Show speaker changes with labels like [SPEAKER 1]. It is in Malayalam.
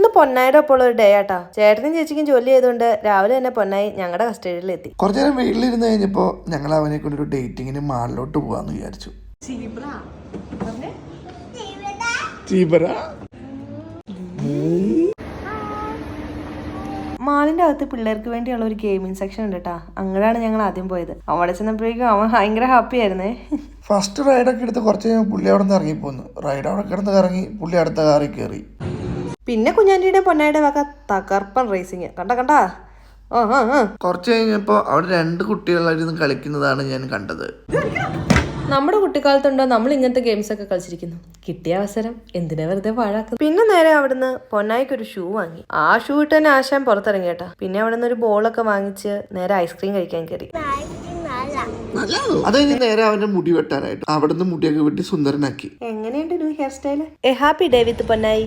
[SPEAKER 1] ഇന്ന് പൊന്നായുടെ ഒപ്പമുള്ള ഒരു ഡേ ആട്ടാ. ചേട്ടനും ചേച്ചിക്കും ജോലി ചെയ്തുകൊണ്ട് രാവിലെ തന്നെ പൊന്നായി ഞങ്ങളുടെ കസ്റ്റഡിയിലെത്തി.
[SPEAKER 2] കുറച്ചു നേരം വീട്ടിലിരുന്ന് കഴിഞ്ഞപ്പോ ഞങ്ങൾ അവനെ കൊണ്ടൊരു ഡേറ്റിങ്ങിന് മാളിലോട്ട് പോവാന്ന് വിചാരിച്ചു.
[SPEAKER 1] മാളിന്റെ അകത്ത് പിള്ളേർക്ക് വേണ്ടിയുള്ള ഒരു ഗെയിമിംഗ് സെക്ഷൻ ഉണ്ട് കേട്ടാ. അങ്ങനെയാണ് ഞങ്ങൾ ആദ്യം പോയത്. അവിടെ ചെന്നപ്പോഴേക്കും അവൻ ഭയങ്കര ഹാപ്പി ആയിരുന്നേ.
[SPEAKER 2] ഫസ്റ്റ് റൈഡൊക്കെ എടുത്ത് കുറച്ച് കഴിഞ്ഞാൽ പുള്ളി അവിടെ നിന്ന് ഇറങ്ങിപ്പോന്നു. റൈഡ് അവിടെ കിടന്ന് കറങ്ങി പുള്ളി അടുത്ത കാറിൽ കയറി.
[SPEAKER 1] പിന്നെ കുഞ്ഞാൻ്റെ പൊന്നായുടെ വക തകർപ്പൻ റേസിങ് കണ്ടാ.
[SPEAKER 2] കുറച്ച് കഴിഞ്ഞപ്പോ അവിടെ 2 കുട്ടികളായിരുന്നു കളിക്കുന്നതാണ് ഞാൻ കണ്ടത്.
[SPEAKER 1] നമ്മുടെ കുട്ടിക്കാലത്തുണ്ടോ നമ്മൾ ഇങ്ങനത്തെ ഗെയിംസ് ഒക്കെ കളിച്ചിരിക്കുന്നു. കിട്ടിയ അവസരം എന്തിനാ വെറുതെ പാഴാക്കുന്നു. പിന്നെ നേരെ അവിടുന്ന് പൊന്നായിക്ക് ഒരു ഷൂ വാങ്ങി. ആ ഷൂ ഇട്ട് തന്നെ ആശാൻ പുറത്തിറങ്ങി കേട്ടാ. പിന്നെ അവിടുന്ന് ഒരു ബോളൊക്കെ വാങ്ങിച്ച് നേരെ ഐസ്ക്രീം കഴിക്കാൻ കയറി.
[SPEAKER 2] അത് കഴിഞ്ഞ് നേരെ അവന്റെ മുടി വെട്ടാനായിട്ട് അവിടുന്ന് മുടിയൊക്കെ വെട്ടി സുന്ദരനാക്കി.
[SPEAKER 1] എങ്ങനെയുണ്ട് new hair style? A happy day with പൊന്നായി.